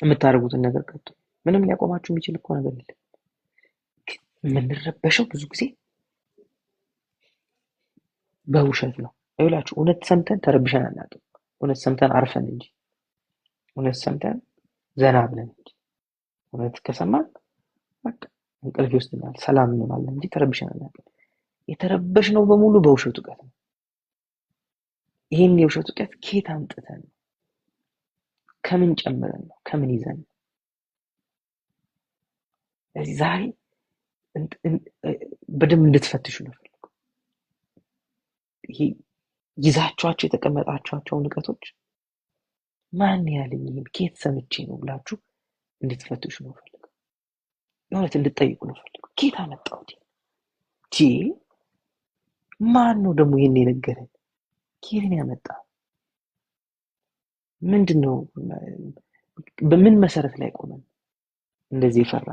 የምታደርጉትን ነገር ቀጥሉ። ምንም ሊያቆማችሁ የሚችል እኮ ነገር የለም። የምንረበሸው ብዙ ጊዜ በውሸት ነው። ይኸውላችሁ እውነት ሰምተን ተረብሸን አናውቅም። እውነት ሰምተን አርፈን እንጂ፣ እውነት ሰምተን ዘና ብለን እንጂ። እውነት ከሰማን በቃ እንቅልፍ ይወስድናል፣ ሰላም እንሆናለን እንጂ ተረብሸን አናውቅም። የተረበሽነው በሙሉ በውሸት እውቀት ነው። ይህን የውሸት እውቀት ከየት አምጥተን ነው? ከምን ጨምረን ነው? ከምን ይዘን ነው? ስለዚህ ዛሬ በደንብ እንድትፈትሹ ነው ፈልገው። ይሄ ይዛችኋቸው የተቀመጣችኋቸውን እውቀቶች ማን ያለኝ ይሄን ከየት ሰምቼ ነው ብላችሁ እንድትፈትሹ ነው ፈልገው። የእውነት እንድትጠይቁ ነው ፈልገው። ከየት አመጣሁት? ማን ነው ደግሞ ይሄን የነገረን? ከየት ነው ያመጣው? ምንድነው? በምን መሰረት ላይ ቆመን እንደዚህ የፈራ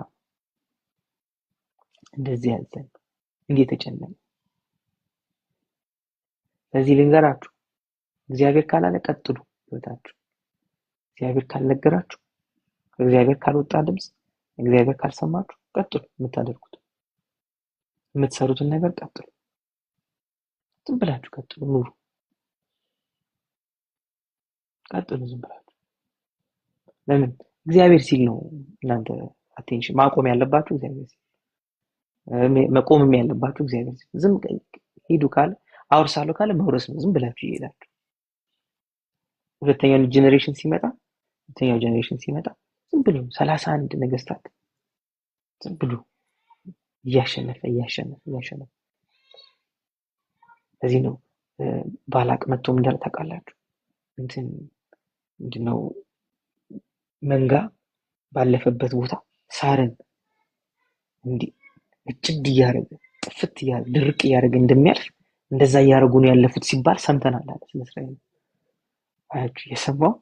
እንደዚህ ያዘን እንዴት ተጨነቀ? ስለዚህ ልንገራችሁ፣ እግዚአብሔር ካላለ ቀጥሉ ህይወታችሁ። እግዚአብሔር ካልነገራችሁ፣ እግዚአብሔር ካልወጣ ድምፅ፣ እግዚአብሔር ካልሰማችሁ ቀጥሉ። የምታደርጉት የምትሰሩትን ነገር ቀጥሉ። ዝም ብላችሁ ቀጥሉ፣ ኑሩ፣ ቀጥሉ ዝም ብላችሁ። ለምን? እግዚአብሔር ሲል ነው እናንተ አቴንሽን ማቆም ያለባችሁ። እግዚአብሔር ሲል መቆምም ያለባችሁ እግዚአብሔር ሲል። ዝም ሂዱ ካለ አውርሳለሁ ካለ መውረስ ነው። ዝም ብላችሁ ይሄዳችሁ። ሁለተኛው ጄኔሬሽን ሲመጣ ዝም ብሎ 31 ነገስታት ዝም ብሎ እያሸነፈ እዚህ ነው ባላቅ መጥቶም እንዳለ ታውቃላችሁ። ምንድነው መንጋ ባለፈበት ቦታ ሳርን እንዲህ እጭድ እያደረገ ጥፍት እያደረገ ድርቅ እያደረገ እንደሚያልፍ እንደዛ እያደረጉ ነው ያለፉት ሲባል ሰምተናል አለ ስለ እስራኤል። አያችሁ፣ የሰማው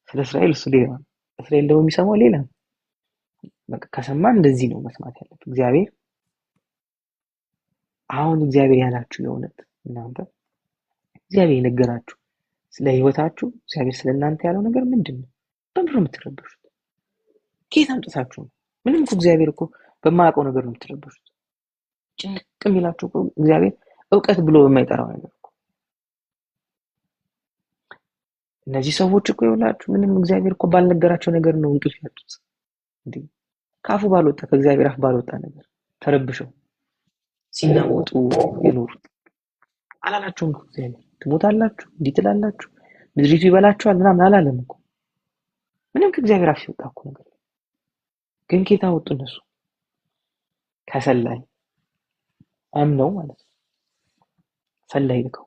ስለ እስራኤል እሱ ሌላ ነው፣ እስራኤል ደግሞ የሚሰማው ሌላ ነው። በቃ ከሰማን እንደዚህ ነው መስማት ያለበት። እግዚአብሔር አሁን እግዚአብሔር ያላችሁ የእውነት እናንተ እግዚአብሔር የነገራችሁ ስለ ህይወታችሁ እግዚአብሔር ስለ እናንተ ያለው ነገር ምንድነው? በምንድን ነው የምትረበሹት? ከየት አምጥታችሁ ነው? ምንም እኮ እግዚአብሔር እኮ በማያውቀው ነገር ነው የምትረበሹት። ጭንቅ የሚላችሁ እኮ እግዚአብሔር እውቀት ብሎ በማይጠራው ነገር እኮ። እነዚህ ሰዎች እኮ ይኸውላችሁ ምንም እግዚአብሔር እኮ ባልነገራቸው ነገር ነው እንቅልፍ ያጡት። እንዴ ካፉ ባልወጣ ከእግዚአብሔር አፍ ባልወጣ ነገር ተረብሸው ሲናወጡ የኖሩት አላላችሁም እኮ እግዚአብሔር ትሞታላችሁ፣ እንዲህ ትላላችሁ፣ ምድሪቱ ይበላችኋል ምናምን አላለም እኮ። ምንም ከእግዚአብሔር አፍ ሲወጣ እኮ ነገር ግን ጌታ ወጡ እነሱ ከሰላይ አምነው ማለት ነው። ሰላይ ልከው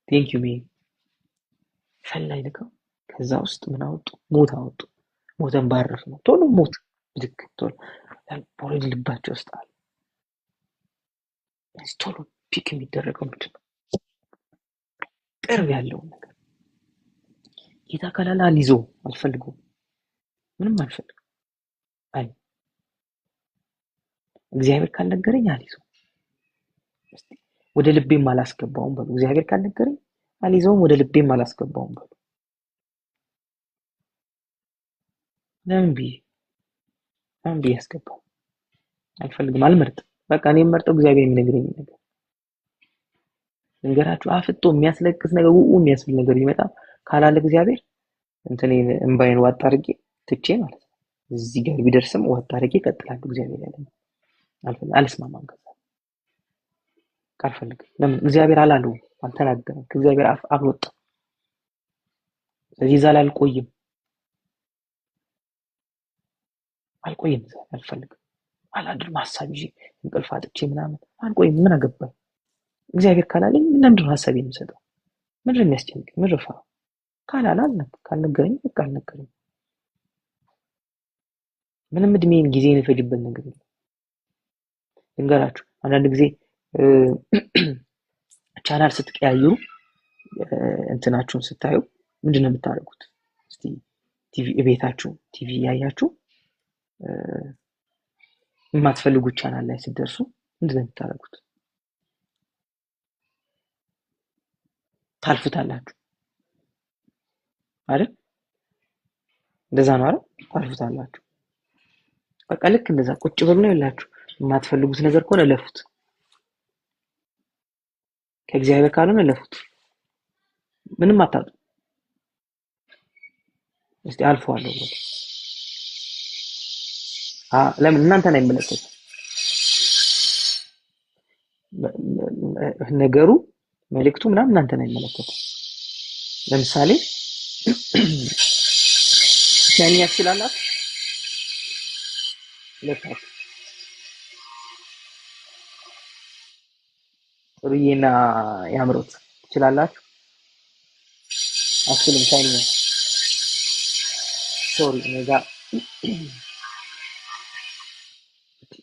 ቴንክ ዩ ሜ ሰላይ ልከው ከዛ ውስጥ ምን አወጡ? ሞት አወጡ። ሞተን ባረፍ ነው ቶሎ ሞት ልክ ቶሎ ኦልሬዲ ልባቸው ውስጥ አለ። ቶሎ ፒክ የሚደረገው ምንድን ነው? ቅርብ ያለውን ነገር ጌታ ካላለ አልይዘው አልፈልገውም፣ ምንም አልፈልግም። አይ እግዚአብሔር ካልነገረኝ አልይዘው፣ ወደ ልቤም አላስገባውም በሉ። እግዚአብሔር ካልነገረኝ አልይዘውም፣ ወደ ልቤም አላስገባውም በሉ። ለምን ብዬ ያስገባው? አልፈልግም፣ አልመርጥም። በቃ እኔ የምመርጠው እግዚአብሔር የሚነግረኝ ነገር። እንገራችሁ አፍጦ የሚያስለቅስ ነገር የሚያስብል ነገር ቢመጣ ካላለ እግዚአብሔር እንትኔን እንባይን ዋጥ አድርጌ ትቼ ማለት ነው እዚህ ጋር ቢደርስም ዋጥ አድርጌ እቀጥላለሁ። እግዚአብሔር ያለኝ አልስማማም ከዛ ካልፈልግም። ለምን? እግዚአብሔር አላለው፣ አልተናገረም፣ ከእግዚአብሔር አፍ አልወጣም። ስለዚህ እዛ ላይ አልቆይም፣ አልፈልግም። አላድርም ሀሳብ ይዤ እንቅልፍ አጥቼ ምናምን አልቆይም። ምን አገባኝ? እግዚአብሔር ካላለኝ ለምንድን ነው ሀሳብ የምሰጠው? ምንድን ነው የሚያስጨንቀኝ? ምን ልፈራው? ካላለ ካልነገረኝ በቃ አልነገረኝ። ምንም እድሜን ጊዜን የፈጅበት ነገር የለም። ልንገራችሁ፣ አንዳንድ ጊዜ ቻናል ስትቀያይሩ እንትናችሁን ስታዩ ምንድን ነው የምታደርጉት? እስቲ ቲቪ ቤታችሁ ቲቪ ያያችሁ የማትፈልጉት ቻናል ላይ ስትደርሱ ምንድን ነው የምታደርጉት? ታልፉታላችሁ አይደል? እንደዛ ነው አይደል? ታልፉታላችሁ። በቃ ልክ እንደዛ ቁጭ ብሎ ነው ያላችሁ። የማትፈልጉት ነገር ከሆነ ለፉት፣ ከእግዚአብሔር ካልሆነ ለፉት። ምንም አታጡ። እስቲ አልፈዋለሁ ብሎ ለምን እናንተን አይመለከትም ነገሩ፣ መልእክቱ ምናምን እናንተን አይመለከትም። ለምሳሌ ቻይንኛ ትችላላችሁ? ሁለታችሁ ጥሩዬና ያምሮት ትችላላችሁ? አትችሉም ቻይንኛ? ሶሪ እኔ ጋር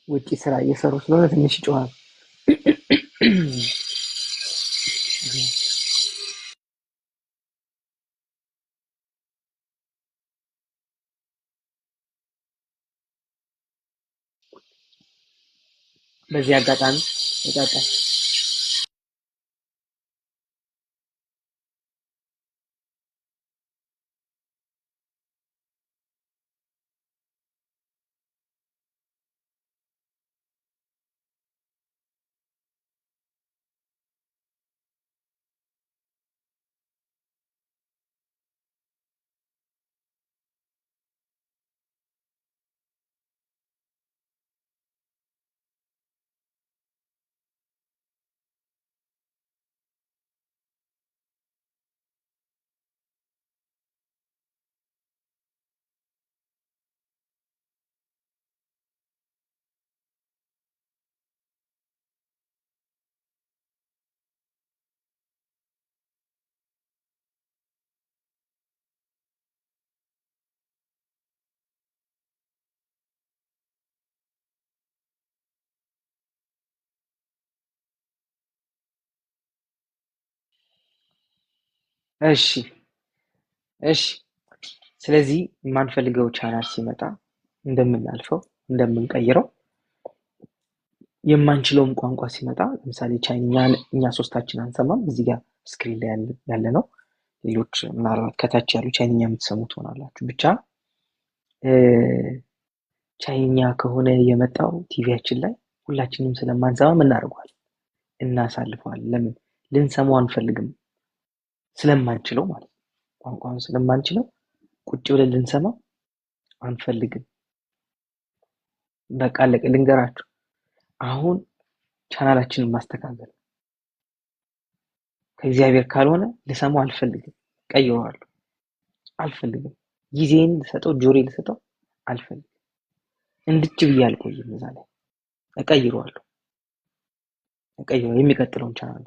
ውጪ ስራ እየሰሩ ስለሆነ ትንሽ ይጮሃል። በዚህ አጋጣሚ ይቀጥል። እሺ እሺ። ስለዚህ የማንፈልገው ቻናል ሲመጣ እንደምናልፈው እንደምንቀይረው፣ የማንችለውም ቋንቋ ሲመጣ ለምሳሌ ቻይኛ እኛ ሶስታችን አንሰማም፣ እዚህ ጋር ስክሪን ላይ ያለ ነው። ሌሎች ምናልባት ከታች ያሉ ቻይንኛ የምትሰሙ ትሆናላችሁ። ብቻ ቻይንኛ ከሆነ የመጣው ቲቪያችን ላይ ሁላችንም ስለማንሰማ እናደርገዋል፣ እናሳልፈዋል። ለምን? ልንሰማው አንፈልግም፣ ስለማንችለው ማለት ነው። ቋንቋውን ስለማንችለው ቁጭ ብለን ልንሰማው አንፈልግም። በቃ አለቀ። ልንገራችሁ፣ አሁን ቻናላችንን ማስተካከል ከእግዚአብሔር ካልሆነ ልሰማው አልፈልግም፣ ቀይረዋለሁ። አልፈልግም፣ ጊዜን ልሰጠው፣ ጆሮዬ ልሰጠው አልፈልግም። እንድች ብዬ አልቆይም፣ እዛ ላይ እቀይረዋለሁ። የሚቀጥለውን ቻናል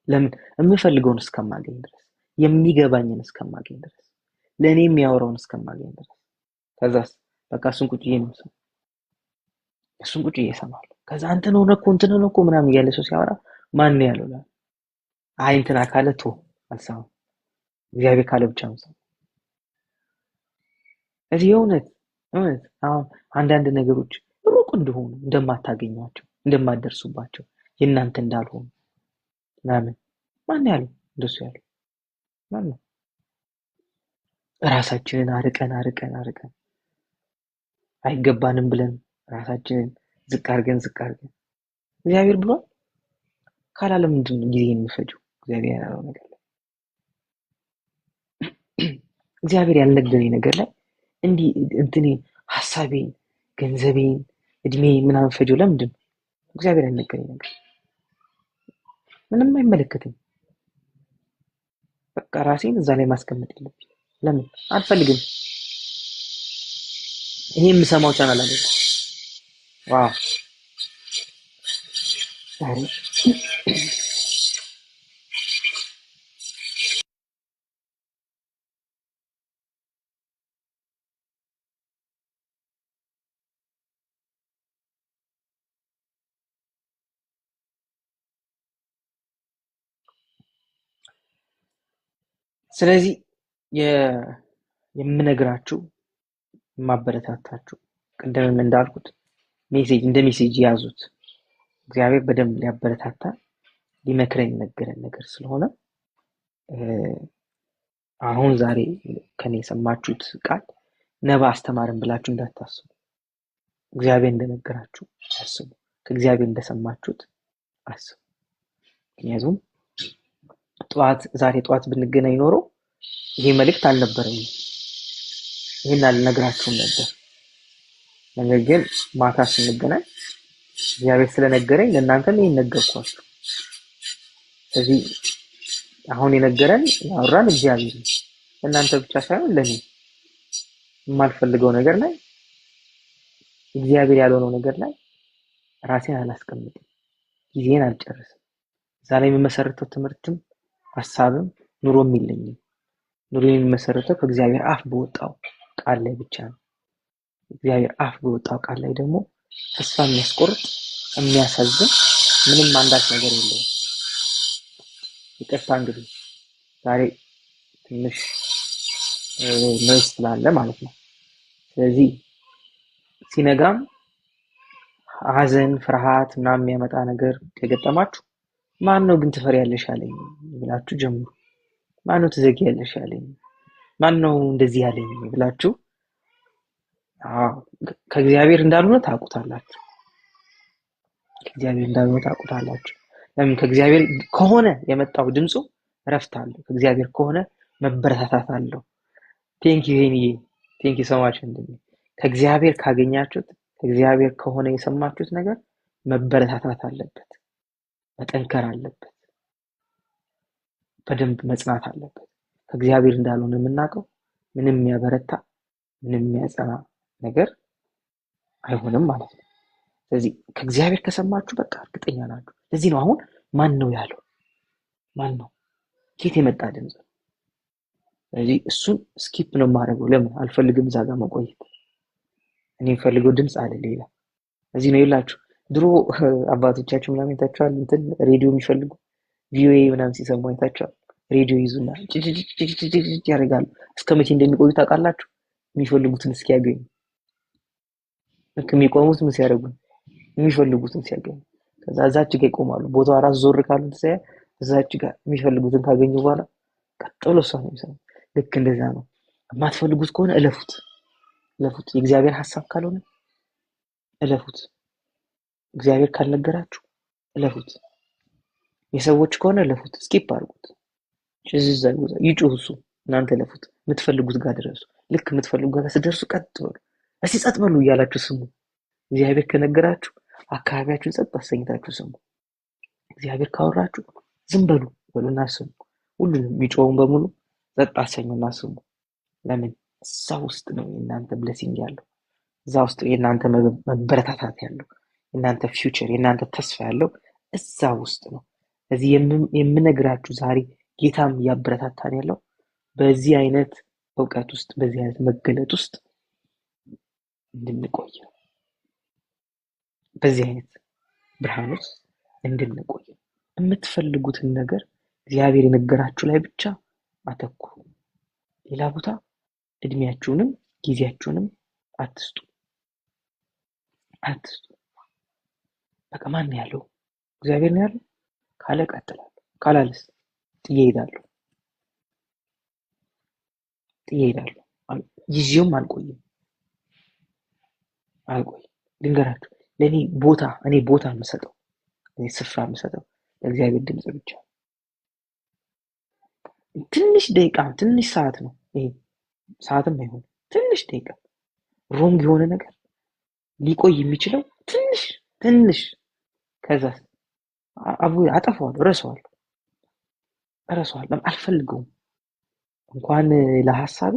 ለምን? የምፈልገውን እስከማገኝ ድረስ፣ የሚገባኝን እስከማገኝ ድረስ፣ ለእኔ የሚያወራውን እስከማገኝ ድረስ። ከዛስ በቃ እሱን ቁጭ ብዬ ነው የምሰማው። እሱን ቁጭ ብዬ እሰማለሁ። ከዛ እንትን ሆነ እኮ ምናምን እያለ ሰው ሲያወራ ማን ያለው ላ አይ እንትና ካለ ቶ አልሰማም፣ እግዚአብሔር ካለ ብቻ ነው የምሰማው። እዚህ እውነት አሁን አንዳንድ ነገሮች ሩቅ እንደሆኑ፣ እንደማታገኟቸው፣ እንደማትደርሱባቸው፣ የእናንተ እንዳልሆኑ ምናምን ማን ያለው? እንደሱ ያለው ማን ነው? ራሳችንን አርቀን አይገባንም ብለን ራሳችንን ዝቅ አድርገን እግዚአብሔር ብሏል ካላለ ምንድን ነው ጊዜ የሚፈጀው? እግዚአብሔር ያለው ነገር ላይ እግዚአብሔር ያልነገረኝ ነገር ላይ እንዲህ እንትኔ ሐሳቤን፣ ገንዘቤን፣ እድሜ ምናምን ፈጀው ለምንድን ነው? እግዚአብሔር ያልነገረኝ ነገር ምንም አይመለከተኝ። በቃ ራሴን እዛ ላይ ማስቀመጥ የለብኝ። ለምን? አልፈልግም። ይሄ የምሰማው ቻናል አይደለም። ዋው ዛሬ ስለዚህ የምነግራችሁ የማበረታታችሁ ቅድምም እንዳልኩት እንደ ሜሴጅ ያዙት። እግዚአብሔር በደንብ ሊያበረታታ ሊመክረን የነገረን ነገር ስለሆነ አሁን ዛሬ ከኔ የሰማችሁት ቃል ነባ አስተማርን ብላችሁ እንዳታስቡ። እግዚአብሔር እንደነገራችሁ አስቡ። ከእግዚአብሔር እንደሰማችሁት አስቡ። ምክንያቱም ዛሬ ጠዋት ብንገናኝ ኖሮ ይሄ መልእክት አልነበረኝም፣ ይሄን አልነግራችሁም ነበር። ነገር ግን ማታ ስንገናኝ እግዚአብሔር ስለነገረኝ ለእናንተም ይሄን ነገርኳችሁ። ስለዚህ አሁን የነገረን ያወራን እግዚአብሔር ነው። ለእናንተ ብቻ ሳይሆን ለኔ የማልፈልገው ነገር ላይ እግዚአብሔር ያልሆነው ነገር ላይ ራሴን አላስቀምጥም፣ ጊዜን አልጨርስም። እዛ ላይ የምመሰረተው ትምህርትም ሀሳብም ኑሮም የለኝም። ኑሮ የሚመሰረተው ከእግዚአብሔር አፍ በወጣው ቃል ላይ ብቻ ነው። እግዚአብሔር አፍ በወጣው ቃል ላይ ደግሞ ተስፋ የሚያስቆርጥ የሚያሳዝን ምንም አንዳች ነገር የለውም። ይቅርታ እንግዲህ ዛሬ ትንሽ ኖይስ ስላለ ማለት ነው። ስለዚህ ሲነጋም ሀዘን፣ ፍርሃት ምናምን የሚያመጣ ነገር ከገጠማችሁ ማን ነው ግን ትፈሪያለሽ ያለኝ ብላችሁ ጀምሩ። ማን ነው ትዘጊያለሽ ያለኝ፣ ማን ነው እንደዚህ ያለኝ ብላችሁ ከእግዚአብሔር እንዳልሆነ ታውቁታላችሁ። ከእግዚአብሔር እንዳልሆነ ታውቁታላችሁ። ለምን? ከእግዚአብሔር ከሆነ የመጣው ድምፁ እረፍት አለው። ከእግዚአብሔር ከሆነ መበረታታት አለው። ቴንክ ዩ ሶ ማች። ከእግዚአብሔር ካገኛችሁት፣ ከእግዚአብሔር ከሆነ የሰማችሁት ነገር መበረታታት አለበት፣ መጠንከር አለበት፣ በደንብ መጽናት አለበት። ከእግዚአብሔር እንዳልሆነ የምናውቀው ምንም የሚያበረታ ምንም የሚያጸና ነገር አይሆንም ማለት ነው። ስለዚህ ከእግዚአብሔር ከሰማችሁ በቃ እርግጠኛ ናችሁ። ለዚህ ነው አሁን ማን ነው ያለው? ማን ነው? ከየት የመጣ ድምፅ ነው? ስለዚህ እሱን ስኪፕ ነው የማደርገው። ለምን? አልፈልግም እዛ ጋር መቆየት። እኔ የምፈልገው ድምፅ አለ ሌላ። እዚህ ነው ይላችሁ። ድሮ አባቶቻችሁ ምናምን አይታችኋል፣ እንትን ሬዲዮ የሚፈልጉ ቪኦኤ ምናምን ሲሰሙ አይታችኋል። ሬዲዮ ይዙና ጭጭጭጭጭጭ ያደርጋሉ። እስከ መቼ እንደሚቆዩ ታውቃላችሁ? የሚፈልጉትን እስኪያገኙ። ልክ የሚቆሙት ምን ሲያደርጉ? የሚፈልጉትን ሲያገኙ። ከዛ እዛች ጋር ይቆማሉ። ቦታው ራስ ዞር ካሉ ተሰያ እዛች ጋር የሚፈልጉትን ካገኙ በኋላ ቀጥ ብሎ እሷ ነው የሚሰሙት። ልክ እንደዛ ነው። የማትፈልጉት ከሆነ እለፉት፣ እለፉት። የእግዚአብሔር ሐሳብ ካልሆነ እለፉት። እግዚአብሔር ካልነገራችሁ እለፉት። የሰዎች ከሆነ እለፉት፣ ስኪፕ አድርጉት። ጭዝዝ አድርጉት። ይጩህ እሱ፣ እናንተ እለፉት። የምትፈልጉት ጋር ድረሱ። ልክ የምትፈልጉት ጋር ስትደርሱ ቀጥ በሉ። እስቲ ጸጥ በሉ እያላችሁ ስሙ። እግዚአብሔር ከነገራችሁ አካባቢያችሁን ጸጥ አሰኝታችሁ ስሙ። እግዚአብሔር ካወራችሁ ዝም በሉ በሉና ስሙ። ሁሉንም የሚጮኸውን በሙሉ ጸጥ አሰኙና ስሙ። ለምን? እዛ ውስጥ ነው የእናንተ ብሌሲንግ ያለው። እዛ ውስጥ የእናንተ መበረታታት ያለው፣ የእናንተ ፊውቸር፣ የእናንተ ተስፋ ያለው እዛ ውስጥ ነው። ስለዚህ የምነግራችሁ ዛሬ ጌታም እያበረታታን ያለው በዚህ አይነት እውቀት ውስጥ፣ በዚህ አይነት መገለጥ ውስጥ እንድንቆይ ነው። በዚህ አይነት ብርሃን ውስጥ እንድንቆይ። የምትፈልጉትን ነገር እግዚአብሔር የነገራችሁ ላይ ብቻ አተኩሩ። ሌላ ቦታ እድሜያችሁንም ጊዜያችሁንም አትስጡ። በቃ ማን ነው ያለው? እግዚአብሔር ነው ያለው። ካለ እቀጥላለሁ፣ ካላለስ ጥዬ እሄዳለሁ። ይዤውም አልቆይም። ልንገራችሁ፣ እኔ ቦታ የምሰጠው፣ እኔ ስፍራ የምሰጠው ለእግዚአብሔር ድምፅ ብቻ። ትንሽ ደቂቃ፣ ትንሽ ሰዓት ነው ይሄ፣ ሰዓትም አይሆን፣ ትንሽ ደቂቃ ሮንግ የሆነ ነገር ሊቆይ የሚችለው ትንሽ ከዛ አጠፋዋለሁ፣ እረሳዋለሁ። አልፈልገውም። እንኳን ለሐሳቤ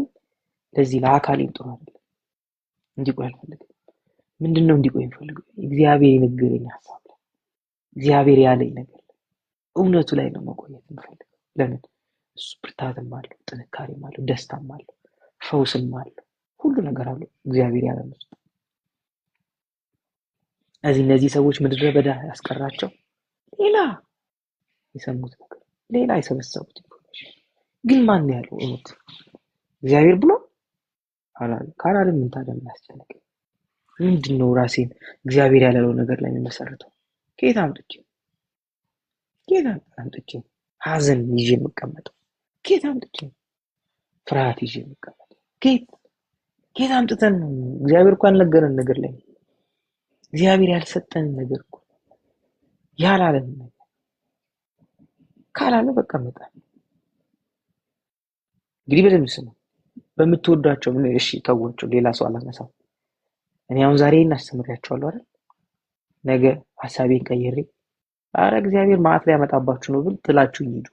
ለዚህ ለአካሌም ጥሩ አይደለም። እንዲቆይ አልፈልግም። ምንድነው እንዲቆይ የምፈልገው? እግዚአብሔር የነገረኝ ሐሳብ ላይ፣ እግዚአብሔር ያለኝ ነገር ላይ፣ እውነቱ ላይ ነው መቆየት የምፈልገው። ለምን? እሱ ብርታትም አለው፣ ጥንካሬም አለው፣ ደስታም አለው፣ ፈውስም አለው፣ ሁሉ ነገር አለው እግዚአብሔር ያለን ውስጥ። እነዚህ ሰዎች ምድረ በዳ ያስቀራቸው ሌላ የሰሙት ነገር፣ ሌላ የሰበሰቡት ኢንፎርሜሽን። ግን ማን ያለው እውነት? እግዚአብሔር ብሎ ካላለም ምን ታዲያ የሚያስጨንቅ ምንድነው? ራሴን እግዚአብሔር ያለው ነገር ላይ የሚመሰርተው ከየት አምጥቼ ሀዘን ይዤ የምቀመጠው? ከየት አምጥቼ ፍርሃት ይዤ የምቀመጠው? ከየት? ከየት አምጥተን ነው? እግዚአብሔር እኮ ያልነገረን ነገር ላይ እግዚአብሔር ያልሰጠን ነገር እኮ ያላለን ነገር ካላለ በቃ መጣል። እንግዲህ በደንብ ስሙ። በምትወዷቸው ምን እሺ ተዋቸው፣ ሌላ ሰው አላነሳም። እኔ አሁን ዛሬ እናስተምራቸዋለሁ አይደል? ነገ ሐሳቤን ቀይሬ አረ እግዚአብሔር ማዕት ላይ ያመጣባችሁ ነው ብል ትላችሁ ይሄዱ።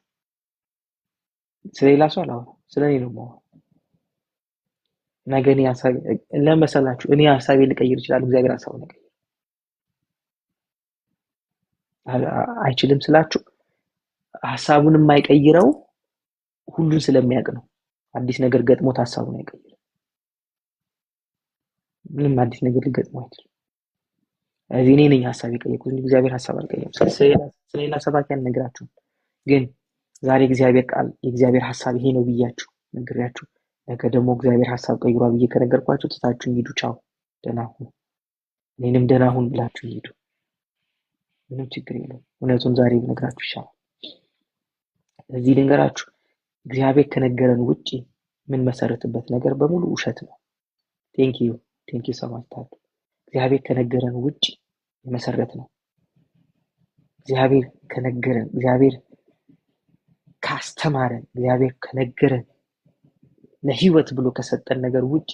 ስለሌላ ሰው አላወራም፣ ስለኔ ነው የማወራው። ነገ እኔ ሐሳቤ ለመሰላችሁ እኔ ሐሳቤን ልቀይር ይችላል፣ እግዚአብሔር ሐሳቡን ልቀይር አይችልም ስላችሁ ሐሳቡን የማይቀይረው ሁሉን ስለሚያውቅ ነው። አዲስ ነገር ገጥሞት ሐሳቡን አይቀይርም። ምንም አዲስ ነገር ሊገጥመው አይችልም። እዚህ እኔ ነኝ ሐሳብ የቀየርኩት እንጂ እግዚአብሔር ሐሳብ አልቀየረም። ስለሌላ ሰባኪ አልነግራችሁም፣ ግን ዛሬ እግዚአብሔር ቃል የእግዚአብሔር ሐሳብ ይሄ ነው ብያችሁ ነግሬያችሁ፣ ነገ ደግሞ እግዚአብሔር ሐሳብ ቀይሯል ብዬ ከነገርኳችሁ ትታችሁ ሂዱ። ቻው፣ ደህና ሁኑ፣ እኔንም ደህና ሁን ብላችሁ ሂዱ። ምንም ችግር የለውም። እውነቱን ዛሬ ብነግራችሁ ይሻላል። እዚህ ልንገራችሁ፣ እግዚአብሔር ከነገረን ውጪ ምን መሰረትበት ነገር በሙሉ ውሸት ነው። ቴንክ ዩ ሰማችታል። እግዚአብሔር ከነገረን ውጪ የመሰረት ነው። እግዚአብሔር ከነገረን፣ እግዚአብሔር ካስተማረን፣ እግዚአብሔር ከነገረን ለህይወት ብሎ ከሰጠን ነገር ውጪ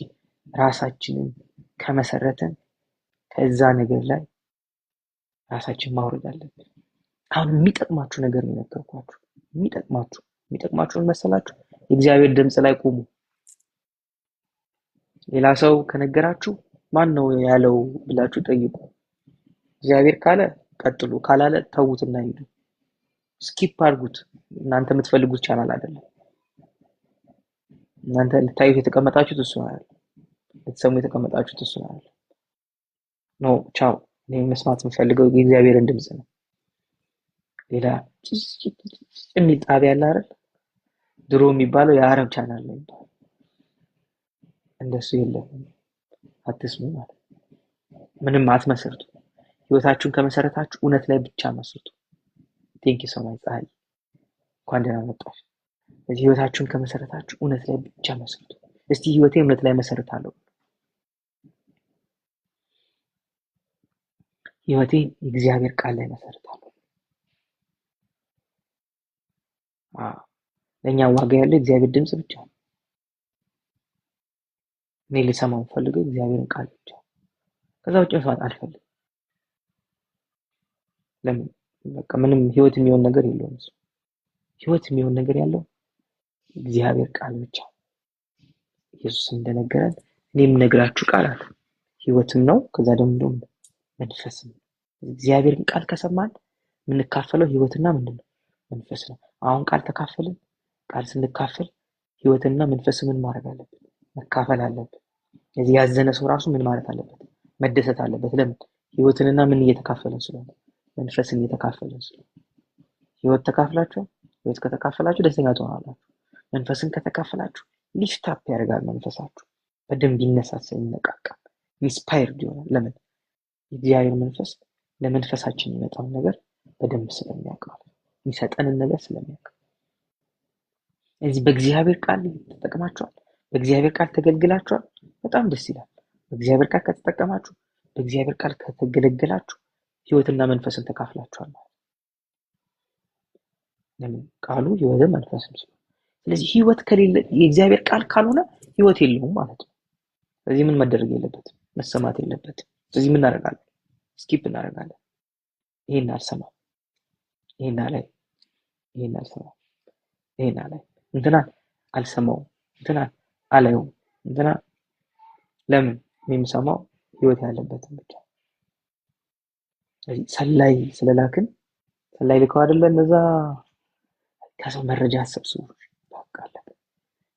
ራሳችንን ከመሰረትን ከዛ ነገር ላይ ራሳችን ማውረድ አለብን። አሁን የሚጠቅማችሁ ነገር ነው የነገርኳችሁ። የሚጠቅማችሁን መሰላችሁ? የእግዚአብሔር ድምፅ ላይ ቁሙ። ሌላ ሰው ከነገራችሁ ማን ነው ያለው ብላችሁ ጠይቁ። እግዚአብሔር ካለ ቀጥሉ፣ ካላለ ተዉትና ሂዱ። ስኪፕ አድርጉት። እናንተ የምትፈልጉት ቻናል አይደለም። እናንተ ልታዩት የተቀመጣችሁት እሱ አይደለም። ልትሰሙ የተቀመጣችሁት እሱ አይደለም። ኖ ቻው። እኔ መስማት የምፈልገው የእግዚአብሔርን ድምፅ ነው። ሌላ የሚል ጣቢያ አለ አይደል? ድሮ የሚባለው የአረብ ቻናል ነው የሚባለው። እንደሱ የለም። አትስሙ ማለት ምንም አትመሰርቱ። ህይወታችሁን ከመሰረታችሁ እውነት ላይ ብቻ መስርቱ። ቴንክ ዩ ሶ ማች ፀሐይ፣ እንኳን ደህና መጣሽ። እዚህ ህይወታችሁን ከመሰረታችሁ እውነት ላይ ብቻ መስርቱ። እስቲ ህይወቴ እውነት ላይ መሰረታለሁ። ህይወቴ የእግዚአብሔር ቃል ላይ መሰረታለሁ። ለኛ ዋጋ ያለው እግዚአብሔር ድምጽ ብቻ ነው። እኔ ልሰማው ፈልገው እግዚአብሔርን ቃል ብቻ፣ ከዛ ውጭ መስማት አልፈልግም። ለምን? በቃ ምንም ህይወት የሚሆን ነገር የለውም። ህይወት የሚሆን ነገር ያለው እግዚአብሔር ቃል ብቻ። ኢየሱስ እንደነገረን እኔም ነግራችሁ ቃል አለ ህይወትም ነው፣ ከዛ ደግሞ መንፈስም። እግዚአብሔርን ቃል ከሰማን የምንካፈለው ህይወትና ምንድነው? መንፈስ ነው። አሁን ቃል ተካፈልን። ቃል ስንካፈል ህይወትና መንፈስ ምን ማድረግ አለበት? መካፈል አለበት። እዚህ ያዘነ ሰው ራሱ ምን ማለት አለበት? መደሰት አለበት። ለምን? ህይወትንና ምን እየተካፈለን ስለሆነ፣ መንፈስን እየተካፈለን ስለሆነ። ህይወት ተካፍላችሁ፣ ህይወት ከተካፈላችሁ ደስተኛ ትሆናላችሁ። መንፈስን ከተካፈላችሁ ሊፍት አፕ ያደርጋል። መንፈሳችሁ በደንብ ይነሳሳ፣ ይነቃቃል፣ ኢንስፓየርድ ይሆናል። ለምን? የእግዚአብሔር መንፈስ ለመንፈሳችን የሚመጣውን ነገር በደንብ ስለሚያውቅ፣ የሚሰጠንን ነገር ስለሚያውቅ። እዚህ በእግዚአብሔር ቃል ተጠቅማችኋል፣ በእግዚአብሔር ቃል ተገልግላችኋል። በጣም ደስ ይላል። በእግዚአብሔር ቃል ከተጠቀማችሁ፣ በእግዚአብሔር ቃል ከተገለገላችሁ ህይወትና መንፈስን ተካፍላችኋል ማለት ነው። ለምን? ቃሉ ህይወትን መንፈስም ስለሆነ። ስለዚህ ህይወት ከሌለ የእግዚአብሔር ቃል ካልሆነ ህይወት የለውም ማለት ነው። ስለዚህ ምን መደረግ የለበትም? መሰማት የለበትም። ስለዚህ ምን እናደርጋለን? ስኪፕ እናደርጋለን። ይሄን አልሰማም፣ ይሄን አላይ፣ ይሄን አልሰማም፣ ይሄን አላይ፣ እንትና አልሰማውም፣ እንትና አላየውም፣ እንትና ለምን? የምሰማው ህይወት ያለበትን ብቻ። ስለዚህ ሰላይ ስለላክን ሰላይ ልከው አይደለ እነዛ ከሰው መረጃ አሰብስቡ። በቃ አለበት።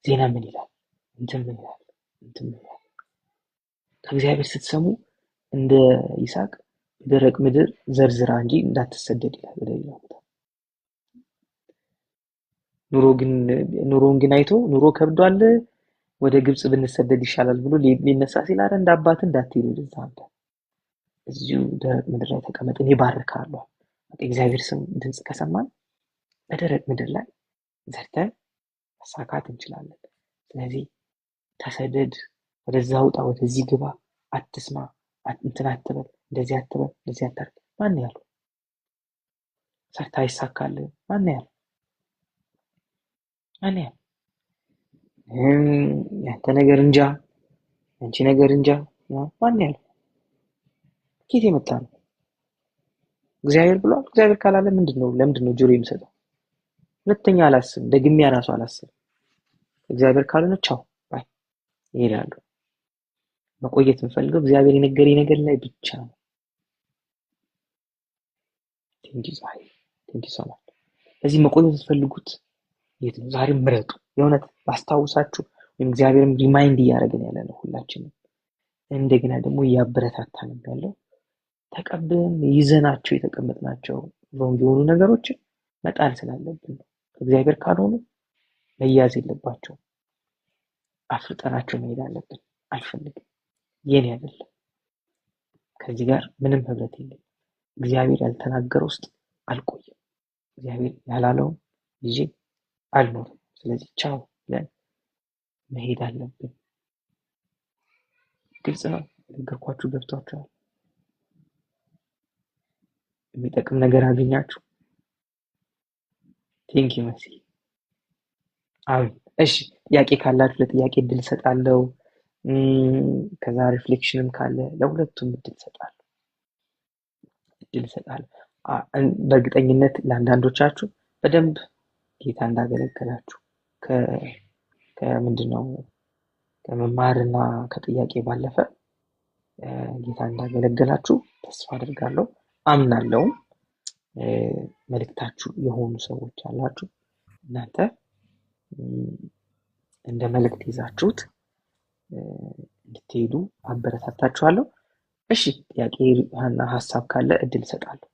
ዜና ምን ይላል? እንትን ምን ይላል? እንትን ምን ይላል? ከእግዚአብሔር ስትሰሙ እንደ ይስሐቅ በደረቅ ምድር ዘርዝራ እንጂ እንዳትሰደድ ይላል ወደ ሌላ ቦታ። ኑሮን ግን አይቶ ኑሮ ከብዷል ወደ ግብጽ ብንሰደድ ይሻላል ብሎ ሊነሳ ሲል አረ እንደ አባት እንዳትሄዱ ወደዛ አንተ እዚሁ ደረቅ ምድር ላይ ተቀመጥ እኔ ባርካለሁ። እግዚአብሔር ስም ድምጽ ከሰማን በደረቅ ምድር ላይ ዘርተን ማሳካት እንችላለን። ስለዚህ ተሰደድ ወደዛ ውጣ፣ ወደዚህ ግባ፣ አትስማ፣ እንትን አትበል፣ እንደዚህ አትበል፣ እንደዚህ አታርግ። ማን ያለው? ሰርታ ይሳካልህ? ማን ያለው? ማን ያለው? ያንተ ነገር እንጃ፣ ያንቺ ነገር እንጃ። ማን ያለው? ኬት የመጣ ነው? እግዚአብሔር ብሏል። እግዚአብሔር ካላለ ለምንድን ነው ጆሮ የሚሰጠው? ሁለተኛ አላስብም፣ ደግሜ ራሱ አላስብም። እግዚአብሔር ካልሆነ ቻው ባይ ይሄዳሉ። መቆየት የምፈልገው እግዚአብሔር የነገረኝ ነገር ላይ ብቻ ነው። ቴንኪ ሶ ማች። ስለዚህ መቆየት የምትፈልጉት የት ነው? ዛሬ ምረጡ። የእውነት ባስታውሳችሁ ወይም እግዚአብሔርም ሪማይንድ እያደረገን ያለ ነው ሁላችንም። እንደገና ደግሞ እያበረታታንም ያለው ተቀብለን ይዘናቸው የተቀመጥናቸው ሮንግ የሆኑ ነገሮችን መጣል ስላለብን ነው። ከእግዚአብሔር ካልሆኑ መያዝ የለባቸው። አፍርጠናቸው መሄድ አለብን። አልፈልግም፣ የኔ አይደለም፣ ከዚህ ጋር ምንም ህብረት የለም። እግዚአብሔር ያልተናገረው ውስጥ አልቆይም። እግዚአብሔር ያላለውን ይዤ አልኖርም። ስለዚህ ቻው ብለን መሄድ አለብን። ግልጽ ነው ነገርኳችሁ? ገብቷችኋል? የሚጠቅም ነገር አገኛችሁ? ቴንኪ መሲ። አሜን። እሺ ጥያቄ ካላችሁ ለጥያቄ እድል እሰጣለሁ። ከዛ ሪፍሌክሽንም ካለ ለሁለቱም እድል እሰጣለሁ። በእርግጠኝነት ለአንዳንዶቻችሁ በደንብ ጌታ እንዳገለገላችሁ ከምንድነው ከመማርና ከጥያቄ ባለፈ ጌታ እንዳገለገላችሁ ተስፋ አድርጋለሁ፣ አምናለሁ። መልእክታችሁ የሆኑ ሰዎች አላችሁ። እናንተ እንደ መልእክት ይዛችሁት እንድትሄዱ አበረታታችኋለሁ። እሺ ጥያቄና ሀሳብ ካለ እድል እሰጣለሁ።